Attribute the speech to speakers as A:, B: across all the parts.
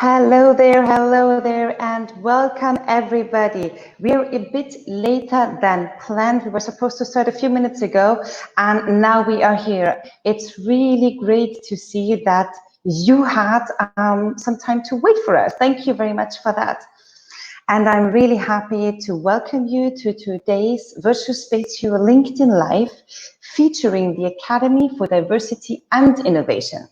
A: hello there, and welcome everybody. We're a bit later than planned. We were supposed to start a few minutes ago, and now we are here. It's really great to see that you had some time to wait for us. Thank you very much for that. And I'm really happy to welcome you to today's virtual space, your LinkedIn Live, featuring the Academy for Diversity and Innovation.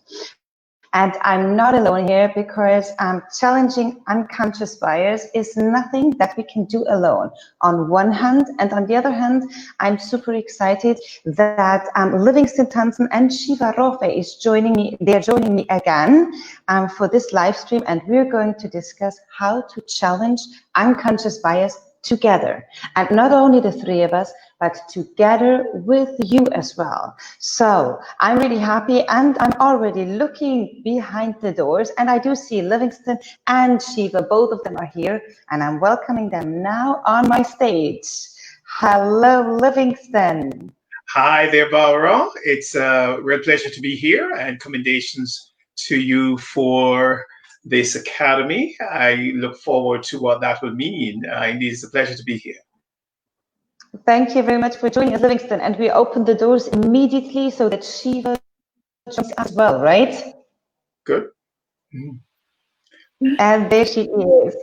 A: And I'm not alone here because challenging unconscious bias is nothing that we can do alone on one hand. And on the other hand, I'm super excited that Livingstone Thompson and Shiva Roofeh is joining me. They're joining me again for this live stream. And we're going to discuss how to challenge unconscious bias together. And not only the three of us, but together with you as well. So I'm really happy, and I'm already looking behind the doors, and I do see Livingstone and Shiva, both of them are here, and I'm welcoming them now on my stage. Hello, Livingstone.
B: Hi there, Barbara. It's a real pleasure to be here, and commendations to you for this academy. I look forward to what that will mean. Indeed, it's a pleasure to be here.
A: Thank you very much for joining us, Livingstone. And we opened the doors immediately so that Shiva joins as well, right?
B: Good.
A: And there she is.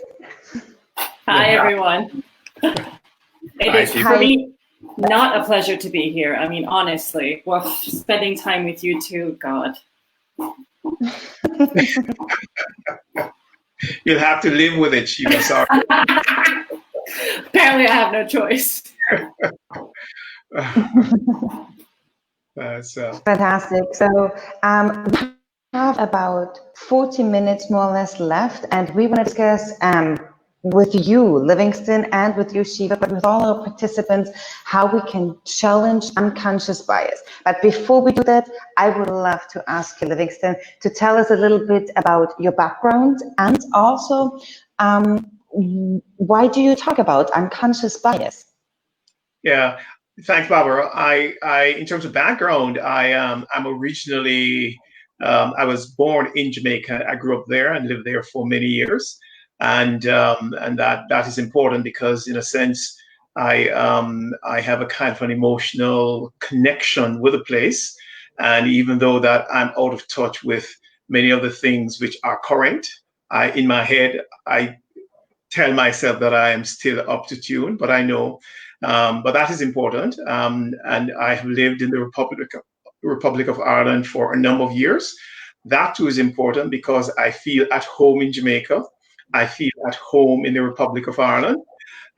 C: Hi, everyone. It is for me not a pleasure to be here. I mean, honestly, well, spending time with you too, God.
B: You'll have to live with it, Shiva. Sorry.
C: Apparently, I have no choice.
A: Fantastic. So we have about 40 minutes more or less left, and we want to discuss with you, Livingstone, and with you, Shiva, but with all our participants, how we can challenge unconscious bias. But before we do that, I would love to ask you, Livingstone, to tell us a little bit about your background, and also why do you talk about unconscious bias?
B: Yeah, thanks, Barbara. I in terms of background, I'm originally, I was born in Jamaica. I grew up there and lived there for many years. And that is important because, in a sense, I have a kind of an emotional connection with the place. And even though that I'm out of touch with many of the things which are current, in my head, I tell myself that I am still up to tune, but I know, but that is important. And I have lived in the Republic of Ireland for a number of years. That too is important because I feel at home in Jamaica. I feel at home in the Republic of Ireland,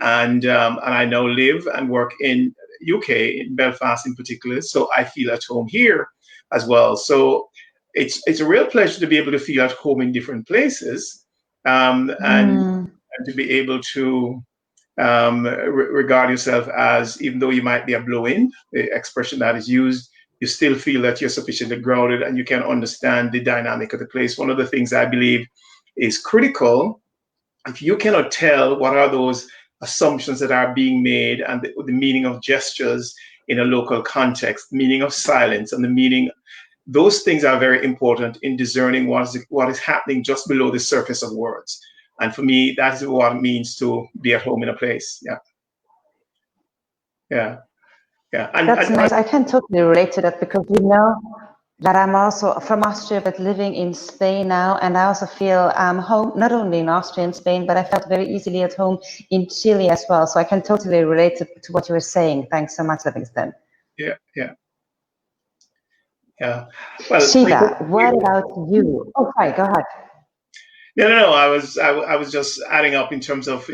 B: and I now live and work in UK, in Belfast in particular. So I feel at home here as well. So it's a real pleasure to be able to feel at home in different places, and to be able to regard yourself as, even though you might be a blow-in, the expression that is used, you still feel that you're sufficiently grounded and you can understand the dynamic of the place. One of the things I believe is critical, if you cannot tell what are those assumptions that are being made and the meaning of gestures in a local context, meaning of silence and the meaning, those things are very important in discerning what is happening just below the surface of words. And for me, that is what it means to be at home in a place. Yeah.
A: That's nice. I can totally relate to that because you know that I'm also from Austria, but living in Spain now, and I also feel home not only in Austria and Spain, but I felt very easily at home in Chile as well. So I can totally relate to what you were saying. Thanks so much, Livingstone.
B: Yeah. Well,
A: Shiva, what about you? Oh, sorry, go ahead.
B: No. I was just adding up in terms of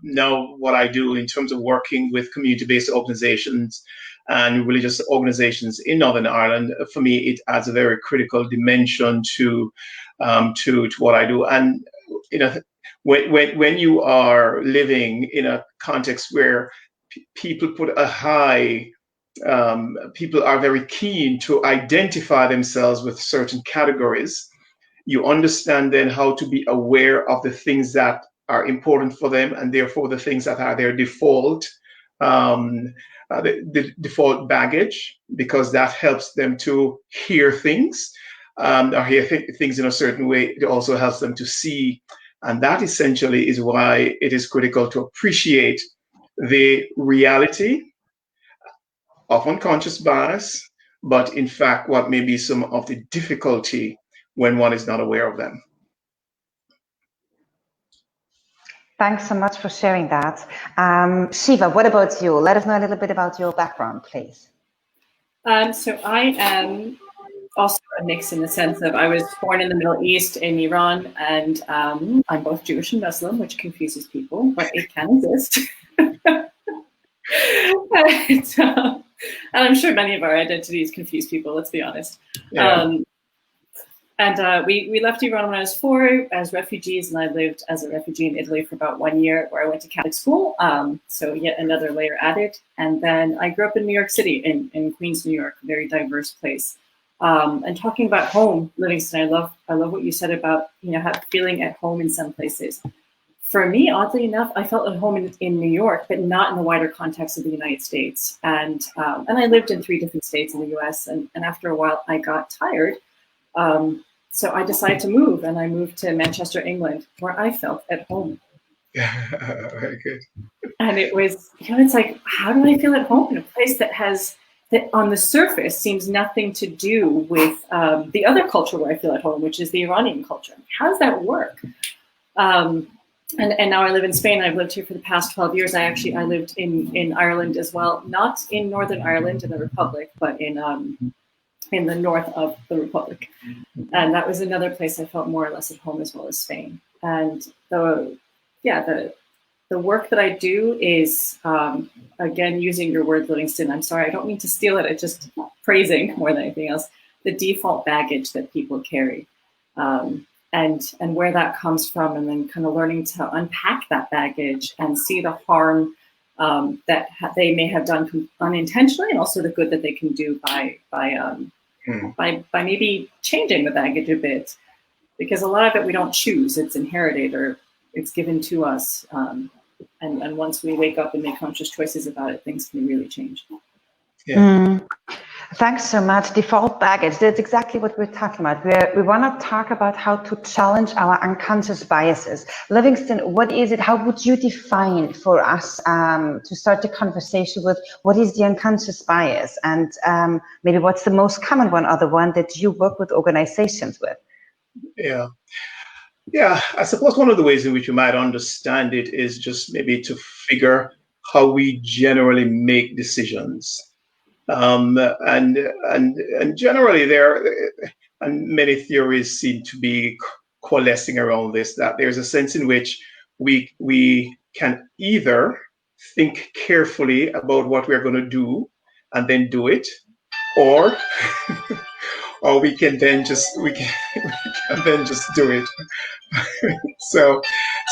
B: now what I do in terms of working with community-based organizations and religious organizations in Northern Ireland. For me, it adds a very critical dimension to what I do. And you know, when you are living in a context where people put a high, people are very keen to identify themselves with certain categories, you understand then how to be aware of the things that are important for them, and therefore the things that are their default, the default baggage, because that helps them to hear things or hear things in a certain way, it also helps them to see. And that essentially is why it is critical to appreciate the reality of unconscious bias, but in fact, what may be some of the difficulty when one is not aware of them.
A: Thanks so much for sharing that. Shiva, what about you? Let us know a little bit about your background, please.
C: So I am also a mix in the sense of I was born in the Middle East in Iran, and I'm both Jewish and Muslim, which confuses people, but it can exist. And I'm sure many of our identities confuse people, let's be honest.
B: Yeah.
C: We left Iran when I was 4 as refugees, and I lived as a refugee in Italy for about 1 year, where I went to Catholic school. So yet another layer added. And then I grew up in New York City, in Queens, New York, a very diverse place. And talking about home, Livingston, I love what you said about feeling at home in some places. For me, oddly enough, I felt at home in New York, but not in the wider context of the United States. And I lived in 3 different states in the U.S. And after a while, I got tired. So I decided to move, and I moved to Manchester, England, where I felt at home.
B: Very good.
C: And it was, it's like, how do I feel at home in a place that on the surface seems nothing to do with the other culture where I feel at home, which is the Iranian culture? How does that work? And now I live in Spain. I've lived here for the past 12 years. I lived in Ireland as well, not in Northern Ireland in the Republic, but in the north of the Republic. And that was another place I felt more or less at home, as well as Spain. And the work that I do is, again, using your word, Livingston, I'm sorry, I don't mean to steal it, it's just praising more than anything else, the default baggage that people carry, and where that comes from, and then kind of learning to unpack that baggage and see the harm that they may have done unintentionally, and also the good that they can do by maybe changing the baggage a bit, because a lot of it we don't choose; it's inherited or it's given to us. And once we wake up and make conscious choices about it, things can really change.
B: Yeah.
A: Thanks so much. Default baggage, that's exactly what we're talking about. We want to talk about how to challenge our unconscious biases. Livingston, what is it? How would you define for us to start the conversation with what is the unconscious bias? And maybe what's the most common one, or the one that you work with organizations with?
B: Yeah, I suppose one of the ways in which you might understand it is just maybe to figure how we generally make decisions. And generally and many theories seem to be coalescing around this, that there's a sense in which we can either think carefully about what we're going to do and then do it, or or we can then just do it. So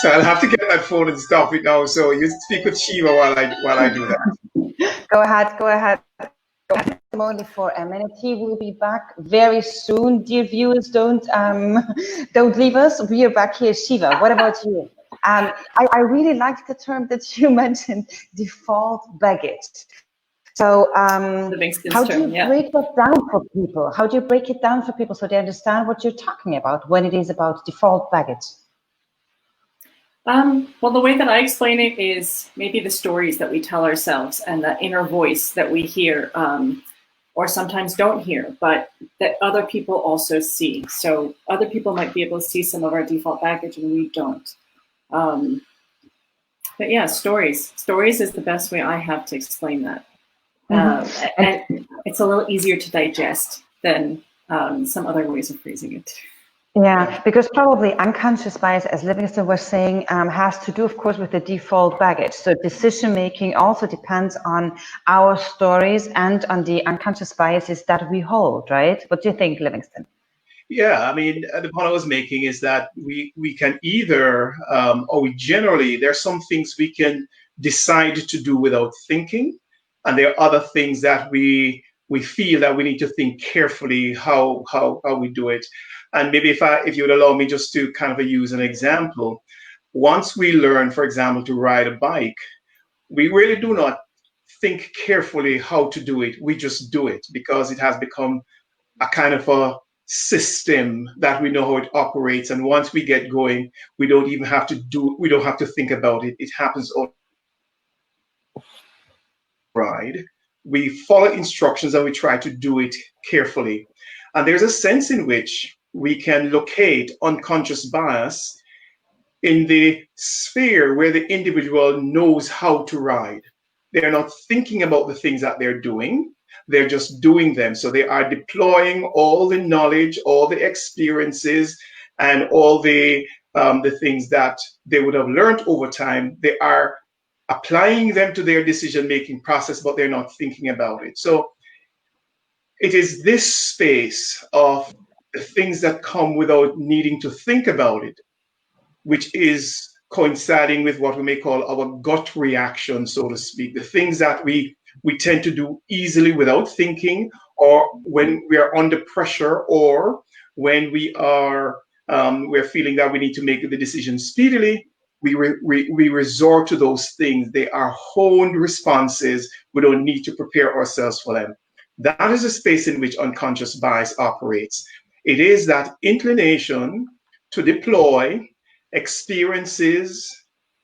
B: I'll have to get that phone and stop it now. So you speak with Shiva while I do that.
A: Go ahead. Only for a minute. He will be back very soon. Dear viewers, don't leave us. We are back here. Shiva, what about you? I really liked the term that you mentioned, default baggage. So how do you break that down for people? How do you break it down for people so they understand what you're talking about when it is about default baggage?
C: Well, the way that I explain it is maybe the stories that we tell ourselves and the inner voice that we hear, or sometimes don't hear, but that other people also see. So other people might be able to see some of our default baggage and we don't. But yeah, stories. Stories is the best way I have to explain that. And it's a little easier to digest than some other ways of phrasing it.
A: Yeah, because probably unconscious bias, as Livingstone was saying, has to do, of course, with the default baggage. So decision making also depends on our stories and on the unconscious biases that we hold, right? What do you think, Livingstone?
B: Yeah, I mean, the point I was making is that we can either, or we generally, there are some things we can decide to do without thinking, and there are other things that we feel that we need to think carefully how we do it. And maybe if you would allow me just to kind of use an example, once we learn, for example, to ride a bike, we really do not think carefully how to do it. We just do it because it has become a kind of a system that we know how it operates. And once we get going, we don't have to think about it. It happens override. We follow instructions and we try to do it carefully. And there's a sense in which we can locate unconscious bias in the sphere where the individual knows how to ride. They're not thinking about the things that they're doing. They're just doing them. So they are deploying all the knowledge, all the experiences, and all the things that they would have learned over time. They are applying them to their decision-making process, but they're not thinking about it. So it is this space of the things that come without needing to think about it, which is coinciding with what we may call our gut reaction, so to speak, the things that we tend to do easily without thinking, or when we are under pressure, or when we are we're feeling that we need to make the decision speedily, we resort to those things. They are honed responses. We don't need to prepare ourselves for them. That is a space in which unconscious bias operates. It is that inclination to deploy experiences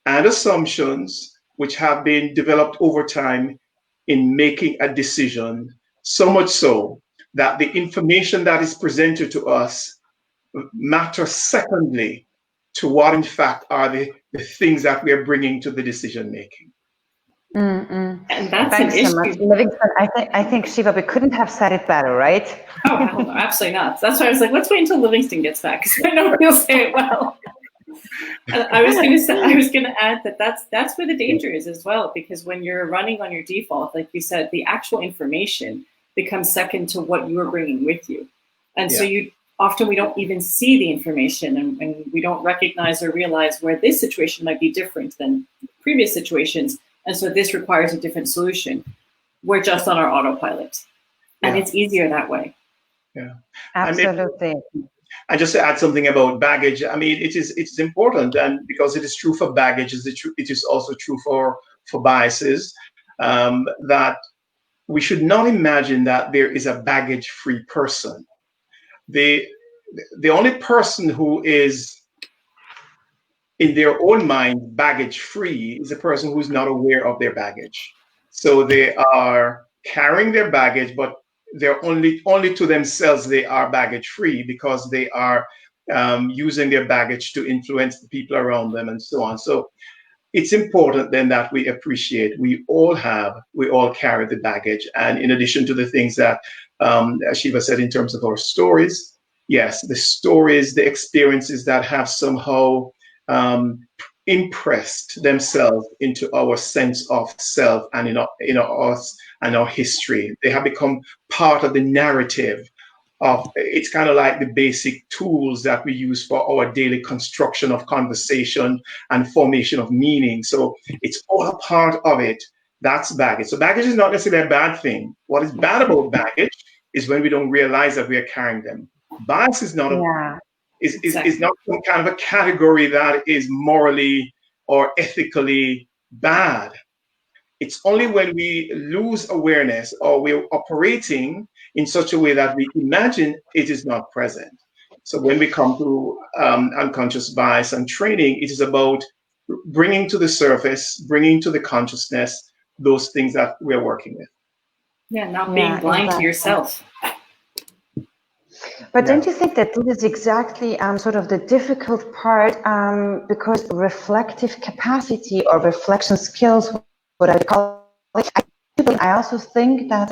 B: and assumptions which have been developed over time in making a decision, so much so that the information that is presented to us matters secondly to what in fact are the things that we are bringing to the decision making.
C: And that's
A: Thanks
C: an
A: so much,
C: issue.
A: Livingstone. I think Shiva, we couldn't have said it better, right?
C: Oh, hell no, absolutely not. That's why I was like, let's wait until Livingston gets back, because I know he'll say it well. I was going to add that that's where the danger is as well, because when you're running on your default, like you said, the actual information becomes second to what you are bringing with you, and so we don't even see the information, and we don't recognize or realize where this situation might be different than previous situations, and so this requires a different solution. We're just on our autopilot, and it's easier that way.
B: Yeah,
A: absolutely.
B: And just to add something about baggage, I mean, it's important, and because it is true for baggage, it is also true for biases, that we should not imagine that there is a baggage-free person. The only person who is in their own mind baggage-free is a person who's not aware of their baggage. So they are carrying their baggage, but they're only to themselves they are baggage free, because they are using their baggage to influence the people around them and so on. So it's important then that we appreciate we all carry the baggage. And in addition to the things that Shiva said in terms of our stories, yes, the stories, the experiences that have somehow impressed themselves into our sense of self and in us and our history. They have become part of the narrative of, it's kind of like the basic tools that we use for our daily construction of conversation and formation of meaning. So it's all a part of it. That's baggage. So baggage is not necessarily a bad thing. What is bad about baggage is when we don't realize that we are carrying them. Bias is not is not some kind of a category that is morally or ethically bad. It's only when we lose awareness or we're operating in such a way that we imagine it is not present. So when we come to unconscious bias and training, it is about bringing to the surface, bringing to the consciousness, those things that we're working with.
C: Yeah, not being blind to yourself.
A: But don't you think that this is exactly sort of the difficult part, because reflective capacity or reflection skills, what I call it, I also think that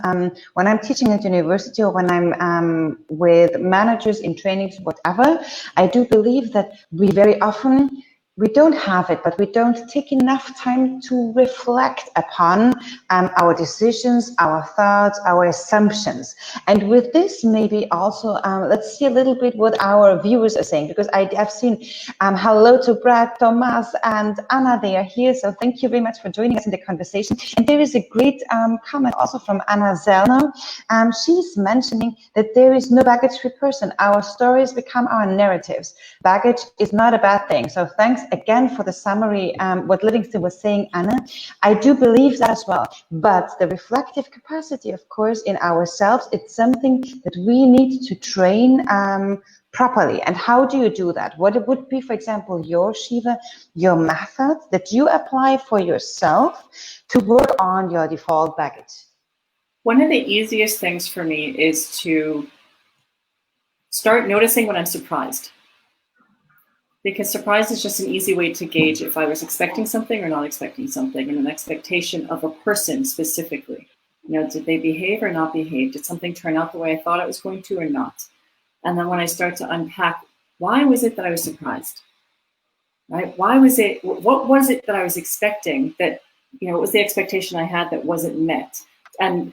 A: when I'm teaching at university or when I'm with managers in trainings, whatever, I do believe that we very often, we don't have it, but we don't take enough time to reflect upon our decisions, our thoughts, our assumptions. And with this, maybe also, let's see a little bit what our viewers are saying, because I've seen hello to Brad, Thomas, and Anna, they are here. So thank you very much for joining us in the conversation. And there is a great comment also from Anna Zelno. She's mentioning that there is no baggage-free person. Our stories become our narratives. Baggage is not a bad thing. So thanks, again for the summary, what Livingstone was saying, Anna. I do believe that as well. But the reflective capacity, of course, in ourselves, it's something that we need to train properly. And how do you do that? What it would be, for example, Shiva, your method that you apply for yourself to work on your default baggage?
C: One of the easiest things for me is to start noticing when I'm surprised. Because surprise is just an easy way to gauge if I was expecting something or not expecting something, and an expectation of a person specifically. You know, did they behave or not behave? Did something turn out the way I thought it was going to or not? And then when I start to unpack, why was it that I was surprised? Right? Why was it, what was it that I was expecting that, you know, what was the expectation I had that wasn't met? And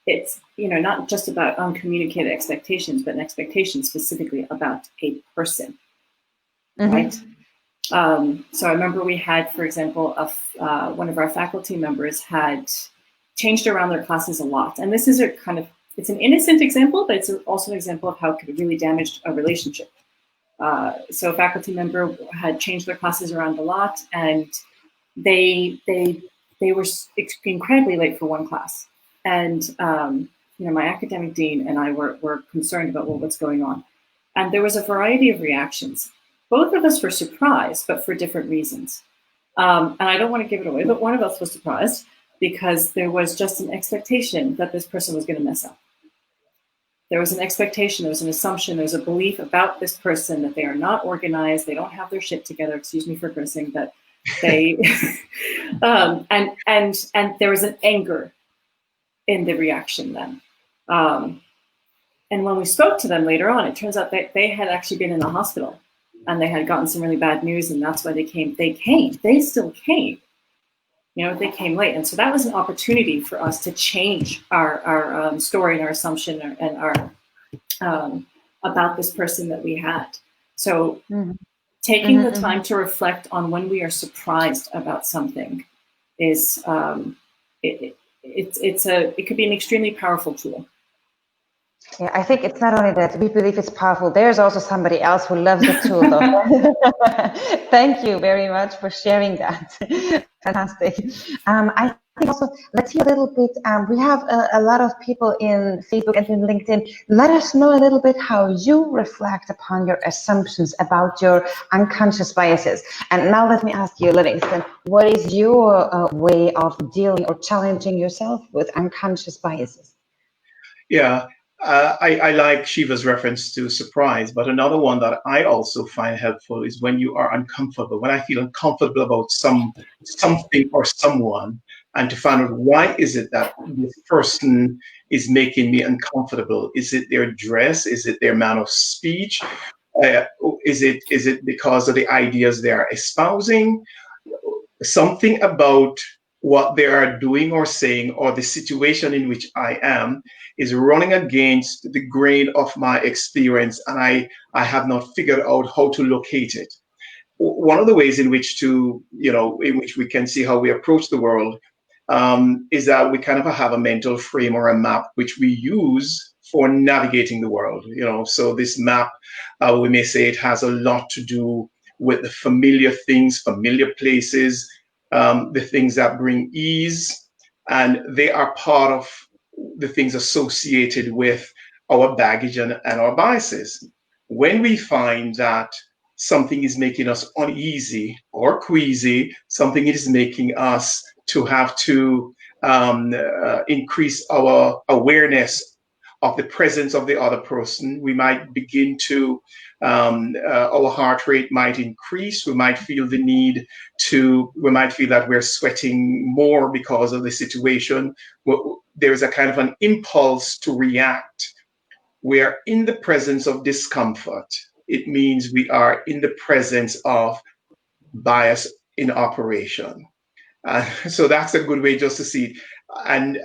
C: it's, you know, not just about uncommunicated expectations, but an expectation specifically about a person. Right? So I remember we had, for example, one of our faculty members had changed around their classes a lot. And this is a kind of, it's an innocent example, but it's also an example of how it could really damage a relationship. So a faculty member had changed their classes around a lot, and they were incredibly late for one class. And, you know, my academic dean and I were concerned about, well, what's going on? And there was a variety of reactions. Both of us were surprised, but for different reasons. And I don't want to give it away, but one of us was surprised because there was just an expectation that this person was going to mess up. There was an expectation, there was an assumption, there was a belief about this person that they are not organized, they don't have their shit together, excuse me for cursing, that they, and there was an anger in the reaction then. And when we spoke to them later on, it turns out that they had actually been in the hospital and they had gotten some really bad news, and that's why they came. They still came. You know, they came late. And so that was an opportunity for us to change our story and our assumption and our about this person that we had. So taking the time to reflect on when we are surprised about something is, it could be an extremely powerful tool.
A: Yeah, I think it's not only that we believe it's powerful, there's also somebody else who loves the tool though. Thank you very much for sharing that. Fantastic. I think also, let's hear a little bit, we have a lot of people in Facebook and in LinkedIn. Let us know a little bit how you reflect upon your assumptions about your unconscious biases. And now let me ask you, Livingstone, what is your way of dealing or challenging yourself with unconscious biases?
B: Yeah. I like Shiva's reference to surprise, but another one that I also find helpful is when you are uncomfortable, when I feel uncomfortable about something or someone, and to find out why is it that this person is making me uncomfortable? Is it their dress? Is it their manner of speech? Is it because of the ideas they are espousing? Something about what they are doing or saying, or the situation in which I am, is running against the grain of my experience, and I have not figured out how to locate it. One of the ways in which we can see how we approach the world is that we kind of have a mental frame or a map which we use for navigating the world. So this map, we may say it has a lot to do with the familiar things, familiar places, the things that bring ease, and they are part of the things associated with our baggage and our biases. When we find that something is making us uneasy or queasy, something is making us to have to increase our awareness of the presence of the other person, we might begin to, our heart rate might increase. We might feel the need we might feel that we're sweating more because of the situation. There's a kind of an impulse to react. We're in the presence of discomfort. It means we are in the presence of bias in operation. So that's a good way just to see it. And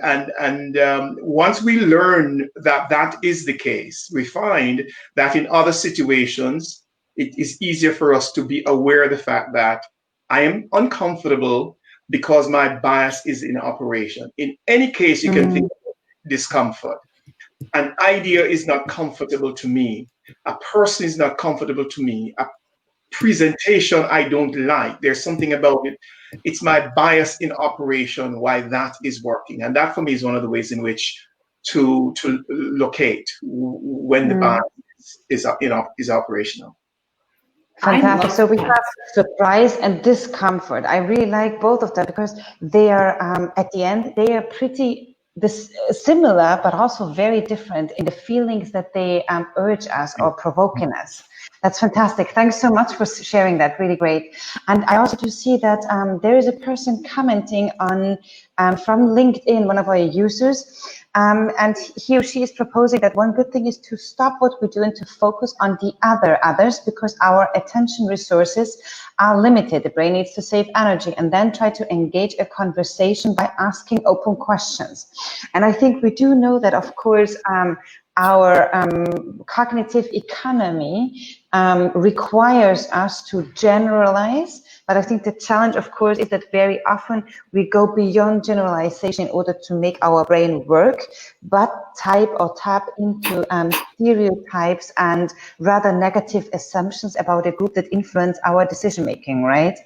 B: once we learn that that is the case, we find that in other situations, it is easier for us to be aware of the fact that I am uncomfortable because my bias is in operation. In any case, you can think of discomfort. An idea is not comfortable to me. A person is not comfortable to me. presentation I don't like. There's something about it. It's my bias in operation why that is working. And that for me is one of the ways in which to locate when the bias is operational.
A: Fantastic. So we have surprise and discomfort. I really like both of them because they are, at the end, they are pretty similar, but also very different in the feelings that they urge us or provoking us. That's fantastic. Thanks so much for sharing that. Really great. And I also do see that there is a person commenting on from LinkedIn, one of our users. And he or she is proposing that one good thing is to stop what we do and to focus on the others, because our attention resources are limited. The brain needs to save energy, and then try to engage a conversation by asking open questions. And I think we do know that, of course, our cognitive economy requires us to generalize. But I think the challenge, of course, is that very often we go beyond generalization in order to make our brain work, but tap into stereotypes and rather negative assumptions about a group that influence our decision making, right?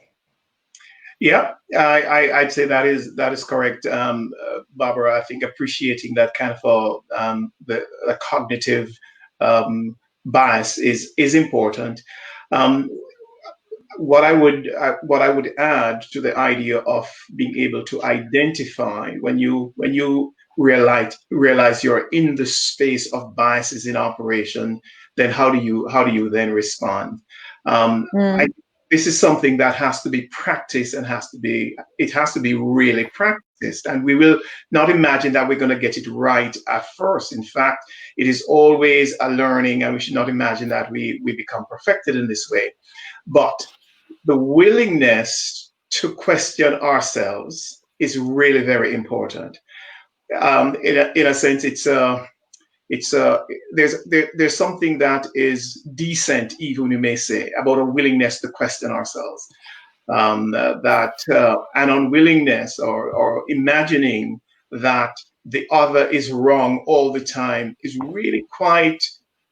B: Yeah, I'd say that is correct, Barbara. I think appreciating that kind of the cognitive bias is important. What I would add to the idea of being able to identify when you realize you're in the space of biases in operation, then how do you then respond? This is something that has to be practiced and has to be really practiced. And we will not imagine that we're going to get it right at first. In fact, it is always a learning, and we should not imagine that we become perfected in this way. But the willingness to question ourselves is really very important. In a sense, there's something that is decent, even you may say, about a willingness to question ourselves. That an unwillingness or imagining that the other is wrong all the time is really quite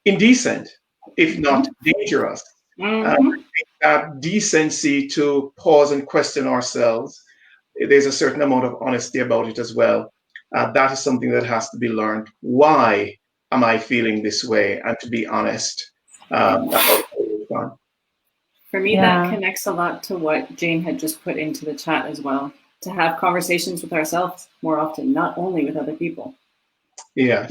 B: indecent, if not dangerous. That decency to pause and question ourselves, there's a certain amount of honesty about it as well. That is something that has to be learned. Why am I feeling this way? And to be honest about it.
C: For me, that connects a lot to what Jane had just put into the chat as well. To have conversations with ourselves more often, not only with other people.
B: Yeah.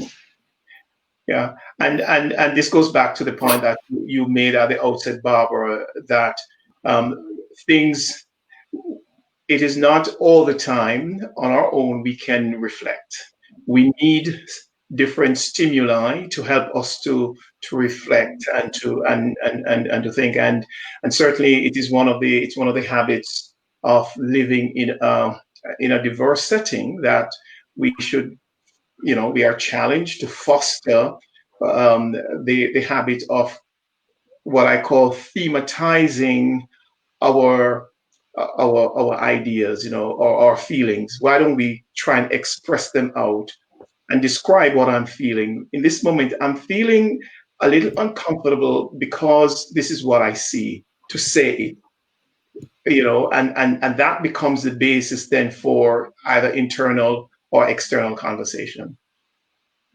B: Yeah, and this goes back to the point that you made at the outset, Barbara, that it is not all the time on our own we can reflect. We need different stimuli to help us to reflect and to think, and certainly it is one of the habits of living in a diverse setting that we should. We are challenged to foster the habit of what I call thematizing our ideas, or our feelings. Why don't we try and express them out and describe what I'm feeling? In this moment, I'm feeling a little uncomfortable because this is what I see. To say it, and that becomes the basis then for either internal or external conversation.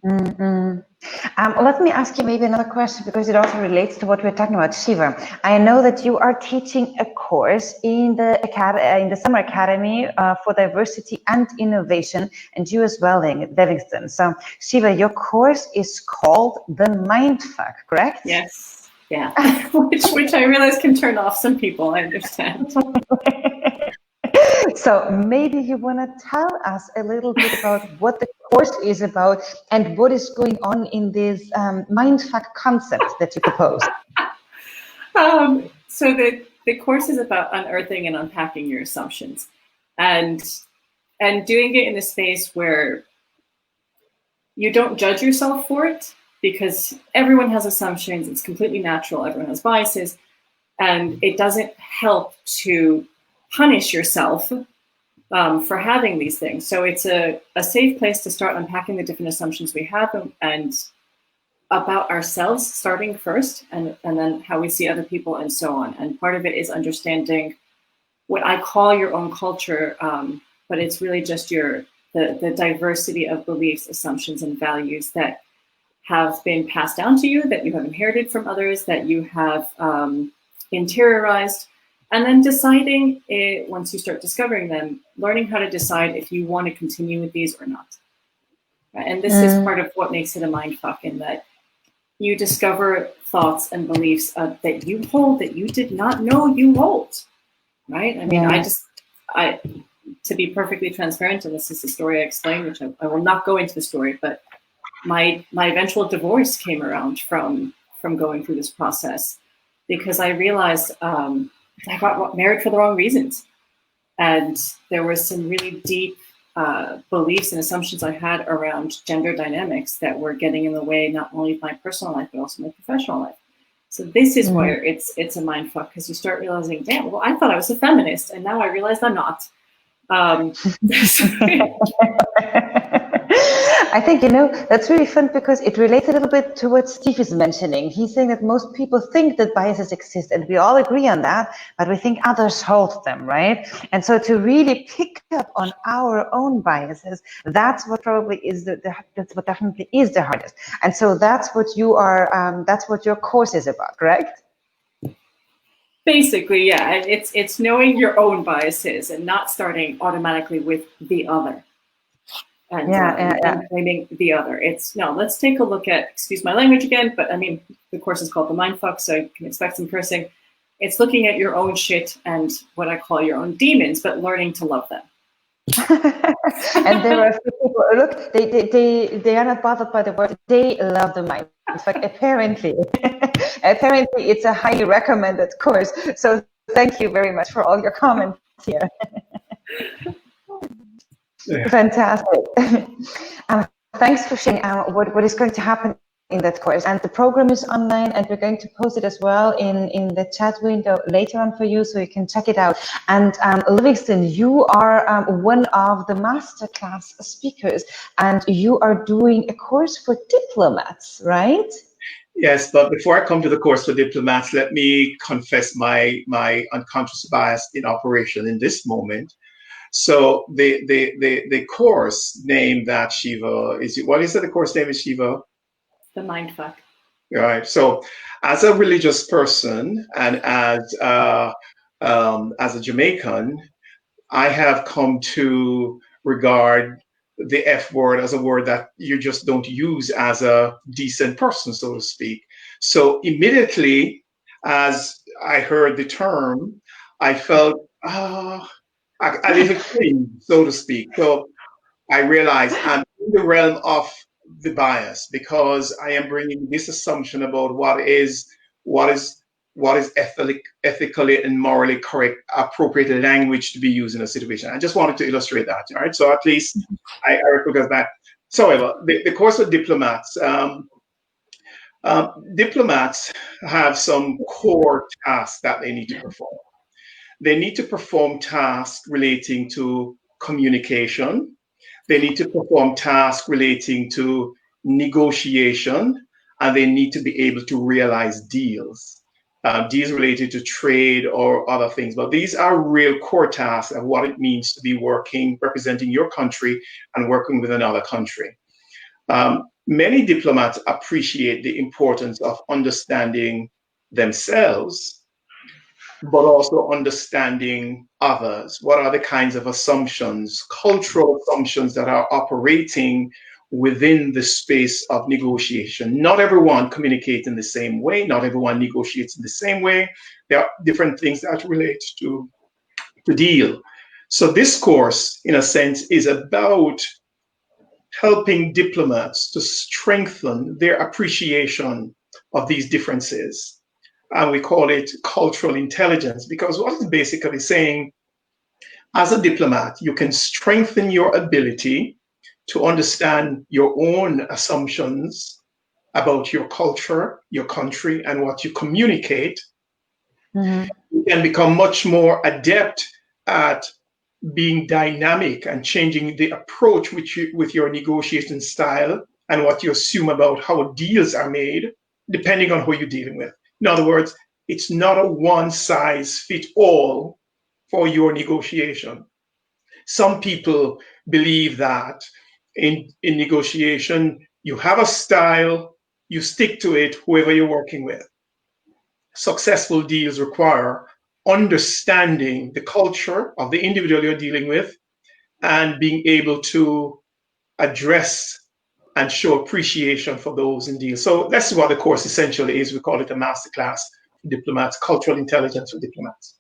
A: Let me ask you maybe another question, because it also relates to what we're talking about, Shiva. I know that you are teaching a course in the Summer Academy for Diversity and Innovation, and you as well in Livingstone. So, Shiva, your course is called the MindFuck, correct?
C: Yes. Yeah. which I realize can turn off some people. I understand.
A: So maybe you want to tell us a little bit about what the course is about and what is going on in this MindFuck concept that you propose.
C: So the course is about unearthing and unpacking your assumptions, and doing it in a space where you don't judge yourself for it, because everyone has assumptions. It's completely natural. Everyone has biases, and it doesn't help to punish yourself for having these things. So it's a safe place to start unpacking the different assumptions we have and about ourselves starting first, and then how we see other people and so on. And part of it is understanding what I call your own culture, but it's really just the diversity of beliefs, assumptions, and values that have been passed down to you, that you have inherited from others, that you have interiorized, and then deciding once you start discovering them, learning how to decide if you want to continue with these or not. Right? And this is part of what makes it a mindfuck, in that you discover thoughts and beliefs that you hold that you did not know you hold. Right? I mean, I to be perfectly transparent, and this is the story I explained, which I will not go into the story, but my eventual divorce came around from going through this process, because I realized I got married for the wrong reasons, and there was some really deep beliefs and assumptions I had around gender dynamics that were getting in the way, not only of my personal life but also my professional life. So this is where it's a mindfuck, because you start realizing, damn, well, I thought I was a feminist, and now I realize I'm not.
A: I think, that's really fun, because it relates a little bit to what Steve is mentioning. He's saying that most people think that biases exist, and we all agree on that, but we think others hold them, right? And so to really pick up on our own biases, that's what probably is that's what definitely is the hardest. And so that's what that's what your course is about, correct?
C: Basically, yeah. It's knowing your own biases and not starting automatically with the other. And blaming the other. Let's take a look at, excuse my language again, but I mean, the course is called the Mindfuck, so you can expect some cursing. It's looking at your own shit and what I call your own demons, but learning to love them.
A: And there are a few people, look, they are not bothered by the word, they love the Mindfuck. Apparently it's a highly recommended course. So thank you very much for all your comments here. Yeah. Fantastic. Thanks for sharing what is going to happen in that course. And the program is online, and we're going to post it as well in the chat window later on for you, so you can check it out. And Livingstone, you are one of the masterclass speakers, and you are doing a course for diplomats, right?
B: Yes, but before I come to the course for diplomats, let me confess my unconscious bias in operation in this moment. So the course name that Shiva what is it? The course name is Shiva?
C: The Mindfuck.
B: All right. So as a religious person and as a Jamaican, I have come to regard the F word as a word that you just don't use as a decent person, so to speak. So immediately as I heard the term, I felt, I live a clean, so to speak. So I realized I'm in the realm of the bias, because I am bringing this assumption about what is ethically and morally correct, appropriate language to be used in a situation. I just wanted to illustrate that. All right. So at least I recognize that. So the course of diplomats. Diplomats have some core tasks that they need to perform. They need to perform tasks relating to communication. They need to perform tasks relating to negotiation, and they need to be able to realize deals related to trade or other things. But these are real core tasks of what it means to be representing your country and working with another country. Many diplomats appreciate the importance of understanding themselves, but also understanding others. What are the kinds of assumptions, cultural assumptions that are operating within the space of negotiation? Not everyone communicates in the same way. Not everyone negotiates in the same way. There are different things that relate to deal. So this course, in a sense, is about helping diplomats to strengthen their appreciation of these differences. And we call it cultural intelligence, because what it's basically saying, as a diplomat, you can strengthen your ability to understand your own assumptions about your culture, your country, and what you communicate. Mm-hmm. You can become much more adept at being dynamic and changing the approach with your negotiation style and what you assume about how deals are made, depending on who you're dealing with. In other words, it's not a one-size-fits-all for your negotiation. Some people believe that in negotiation, you have a style, you stick to it, whoever you're working with. Successful deals require understanding the culture of the individual you're dealing with and being able to address and show appreciation for those in deals. So that's what the course essentially is. We call it a masterclass for diplomats, cultural intelligence for diplomats.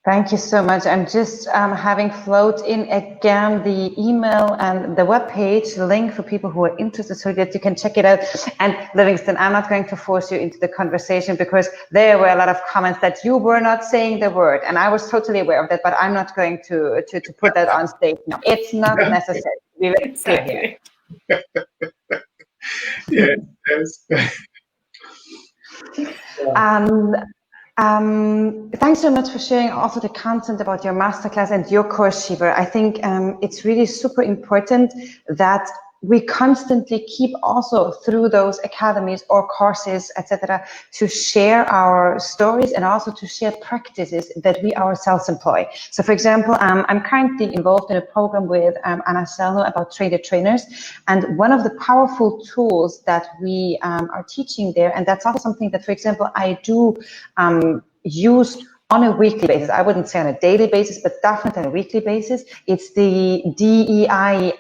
A: Thank you so much. I'm just having float in again the email and the webpage link for people who are interested so that you can check it out. And Livingston, I'm not going to force you into the conversation because there were a lot of comments that you were not saying the word. And I was totally aware of that, but I'm not going to put that on stage. No, it's not necessary. We will clear here.
B: Yes.
A: Thanks so much for sharing also the content about your masterclass and your course, Shiva. I think it's really super important that we constantly keep also through those academies or courses, etc., to share our stories and also to share practices that we ourselves employ. So, for example, I'm currently involved in a program with Anna Selno about trader trainers, and one of the powerful tools that we are teaching there, and that's also something that, for example, I do use on a weekly basis. I wouldn't say on a daily basis, but definitely on a weekly basis. It's the DIE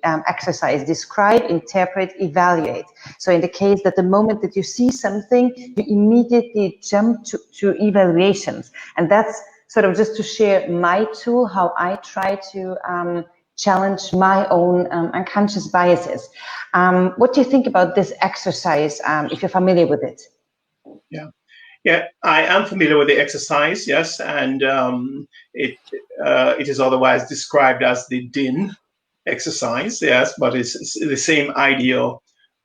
A: exercise: describe, interpret, evaluate. So in the case that the moment that you see something, you immediately jump to evaluations. And that's sort of just to share my tool, how I try to challenge my own unconscious biases. What do you think about this exercise, if you're familiar with it?
B: Yeah, I am familiar with the exercise, yes, and it is otherwise described as the DIN exercise, yes, but it's the same idea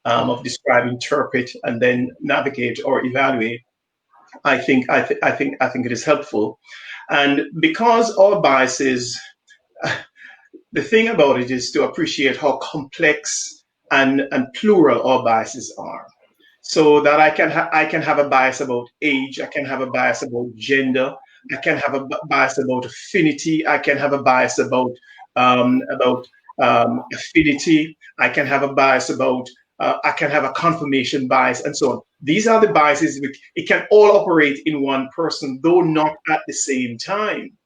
B: of describe, interpret, and then navigate or evaluate. I think it is helpful, and because our biases, the thing about it is to appreciate how complex and plural our biases are. So that I can have a bias about age, I can have a bias about gender, I can have a bias about affinity, I can have a bias about affinity, I can have a bias about I can have a confirmation bias, and so on. These are the biases which it can all operate in one person, though not at the same time.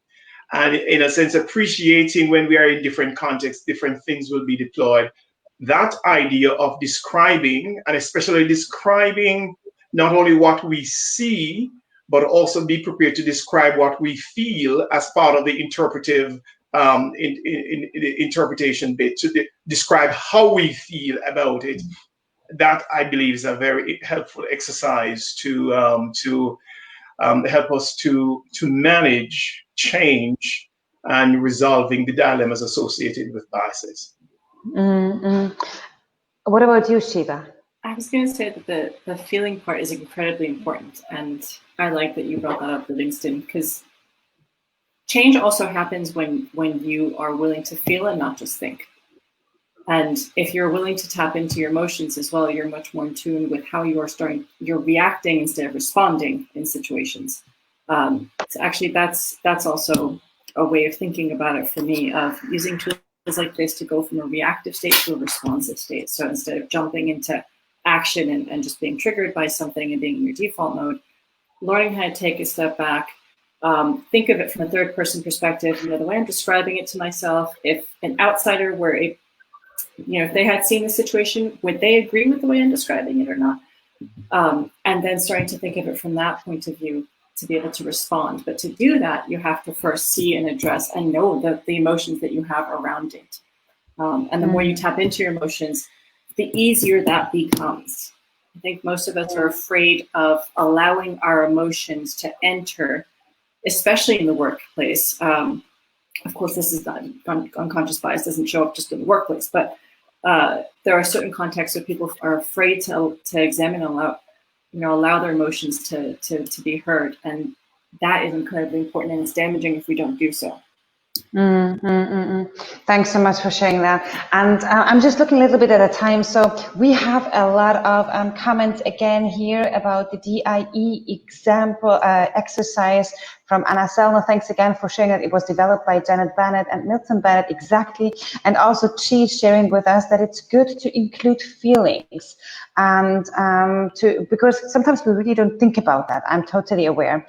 B: And in a sense, appreciating when we are in different contexts, different things will be deployed. That idea of describing, and especially describing not only what we see, but also be prepared to describe what we feel as part of the interpretive in the interpretation bit, to describe how we feel about it. That, I believe, is a very helpful exercise to help us to manage change and resolving the dilemmas associated with biases.
A: What about you, Shiva?
C: I was going to say that the feeling part is incredibly important, and I like that you brought that up, Livingston, because change also happens when you are willing to feel and not just think. And if you're willing to tap into your emotions as well, you're much more in tune with how you're reacting instead of responding in situations. So actually, that's also a way of thinking about it for me, of using tools like this to go from a reactive state to a responsive state. So instead of jumping into action and just being triggered by something and being in your default mode, learning how to take a step back, think of it from a third person perspective. The way I'm describing it to myself, if an outsider were if they had seen the situation, would they agree with the way I'm describing it or not? And then starting to think of it from that point of view to be able to respond. But to do that, you have to first see and address and know the emotions that you have around it. And the more you tap into your emotions, the easier that becomes. I think most of us are afraid of allowing our emotions to enter, especially in the workplace. Of course, this is not unconscious bias, doesn't show up just in the workplace, but there are certain contexts where people are afraid to examine and allow their emotions to be heard, and that is incredibly important, and it's damaging if we don't do so.
A: Thanks so much for sharing that. And I'm just looking a little bit at a time. So we have a lot of comments again here about the DIE example exercise from Anna Selner. Thanks again for sharing that it was developed by Janet Bennett and Milton Bennett, exactly. And also Chi sharing with us that it's good to include feelings and because sometimes we really don't think about that. I'm totally aware.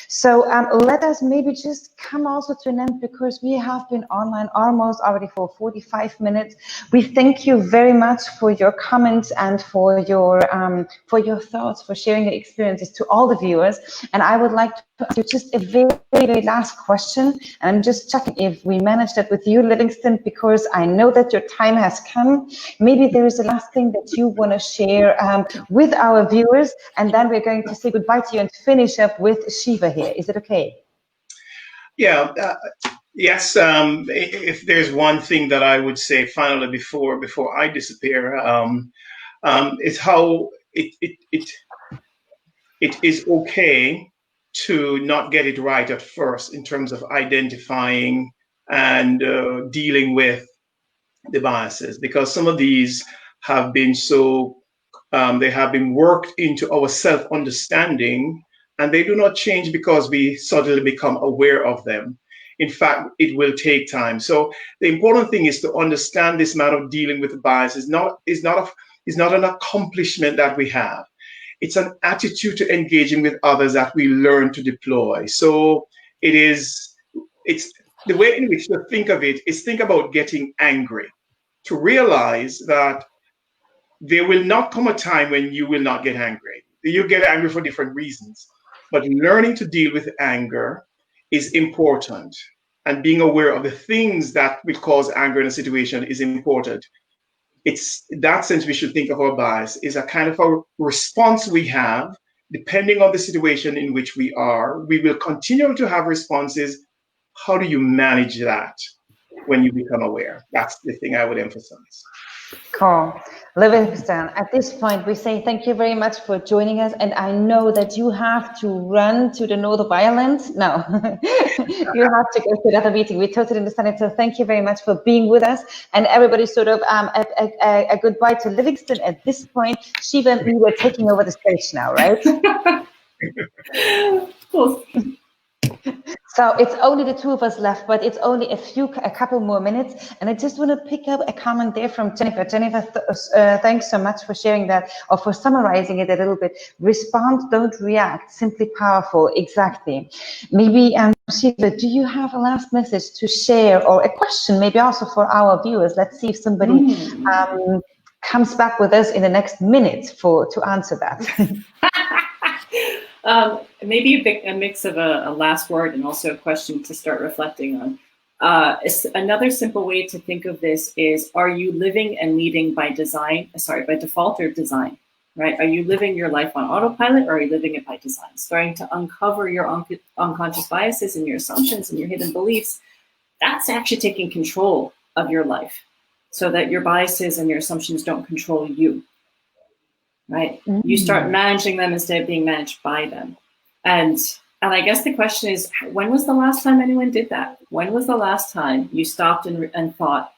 A: So let us maybe just come also to an end, because we have been online almost already for 45 minutes. We thank you very much for your comments and for your thoughts, for sharing your experiences to all the viewers. And I would like to ask you just a very, very last question. And I'm just checking if we managed that with you, Livingston, because I know that your time has come. Maybe there is a last thing that you want to share with our viewers, and then we're going to say goodbye to you and finish up with Shiva here. Is it okay?
B: Yeah. Yes. If there's one thing that I would say finally before I disappear, is how it is okay to not get it right at first in terms of identifying and dealing with the biases, because some of these have been they have been worked into our self-understanding, and they do not change because we suddenly become aware of them. In fact, it will take time. So the important thing is to understand this matter of dealing with the bias is not an accomplishment that we have. It's an attitude to engaging with others that we learn to deploy. So it's the way in which to think of it is think about getting angry, to realize that there will not come a time when you will not get angry. You get angry for different reasons, but learning to deal with anger is important. And being aware of the things that will cause anger in a situation is important. It's in that sense we should think of our bias is a kind of a response we have depending on the situation in which we are. We will continue to have responses. How do you manage that when you become aware? That's the thing I would emphasize.
A: Cool. Livingstone, at this point, we say thank you very much for joining us. And I know that you have to run to the North of Ireland. No, you have to go to another meeting. We totally understand it. So thank you very much for being with us. And everybody sort of a goodbye to Livingstone at this point. Shiva and me were taking over the stage now, right?
C: Cool.
A: So it's only the two of us left, but it's only a couple more minutes. And I just want to pick up a comment there from Jennifer. Jennifer, thanks so much for sharing that, or for summarizing it a little bit. Respond, don't react, simply powerful. Exactly. Maybe, Shiva, do you have a last message to share, or a question maybe also for our viewers? Let's see if somebody comes back with us in the next minute to answer that.
C: Maybe a mix of a last word and also a question to start reflecting on. Another simple way to think of this is, are you living and leading by default or design, right? Are you living your life on autopilot, or are you living it by design? Starting to uncover your unconscious biases and your assumptions and your hidden beliefs, that's actually taking control of your life so that your biases and your assumptions don't control you. Right? You start managing them instead of being managed by them. And I guess the question is, when was the last time anyone did that? When was the last time you stopped and thought,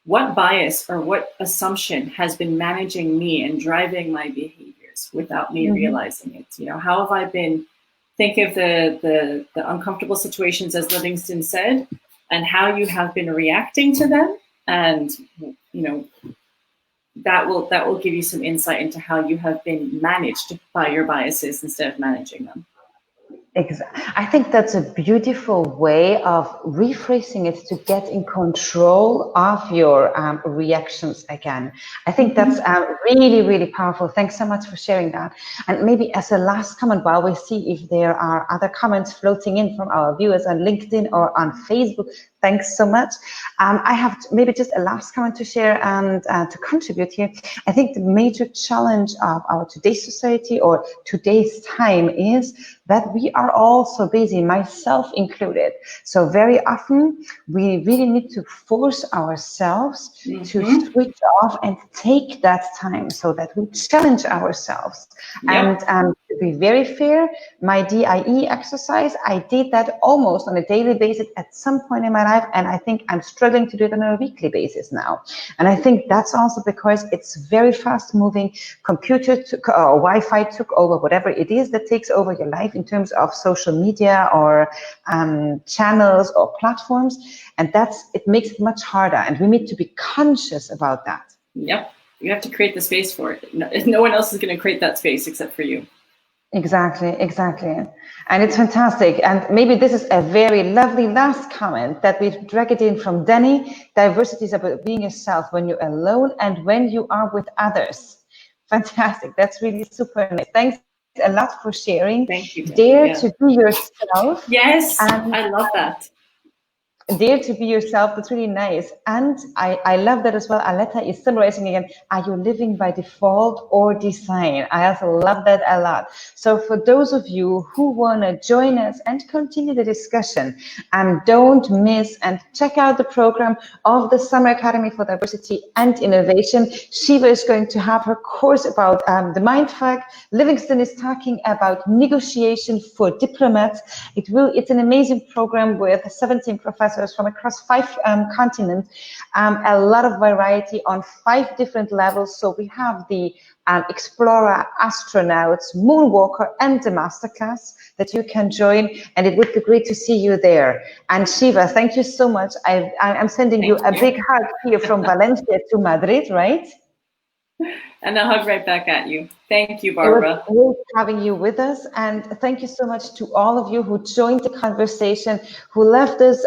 C: what bias or what assumption has been managing me and driving my behaviors without me realizing it? You know, how have I been, think of the uncomfortable situations, as Livingston said, and how you have been reacting to them. And, you know, that will give you some insight into how you have been managed by your biases instead of managing them.
A: Exactly. I think that's a beautiful way of rephrasing it, to get in control of your reactions again. I think that's really, really powerful. Thanks so much for sharing that. And maybe as a last comment, while we see if there are other comments floating in from our viewers on LinkedIn or on Facebook, thanks so much. I have maybe just a last comment to share and to contribute here. I think the major challenge of our today's society or today's time is that we are all so busy, myself included. So very often we really need to force ourselves to switch off and take that time so that we challenge ourselves and to be very fair, my DIE exercise, I did that almost on a daily basis at some point in my life, and I think I'm struggling to do it on a weekly basis now. And I think that's also because it's very fast moving. Computer or Wi-Fi took over, whatever it is that takes over your life in terms of social media or channels or platforms, and it makes it much harder, and we need to be conscious about that.
C: Yep, you have to create the space for it. No one else is going to create that space except for you.
A: Exactly. And it's fantastic. And maybe this is a very lovely last comment that we drag it in from Danny. Diversity is about being yourself when you're alone and when you are with others. Fantastic. That's really super nice. Thanks a lot for sharing.
C: Thank you.
A: Dare to be yourself.
C: Yes, I love that.
A: Dare to be yourself. That's really nice. And I love that as well. Aletta is summarizing again. Are you living by default or design? I also love that a lot. So for those of you who want to join us and continue the discussion, don't miss and check out the program of the Summer Academy for Diversity and Innovation. Shiva is going to have her course about the MindFuck. Livingstone is talking about negotiation for diplomats. It's an amazing program with 17 professors from across 5 continents, a lot of variety on 5 different levels. So we have the explorer, astronauts, moonwalker, and the masterclass that you can join, and it would be great to see you there. And Shiva, thank you so much. I'm sending you a big hug here from Valencia to Madrid, right?
C: And a hug right back at you. Thank you, Barbara.
A: It was great having you with us, and thank you so much to all of you who joined the conversation, who left us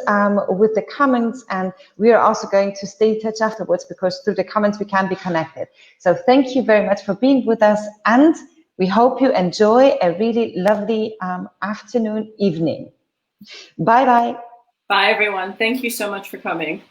A: with the comments, and we are also going to stay in touch afterwards because through the comments we can be connected. So thank you very much for being with us, and we hope you enjoy a really lovely afternoon, evening. Bye-bye.
C: Bye, everyone. Thank you so much for coming.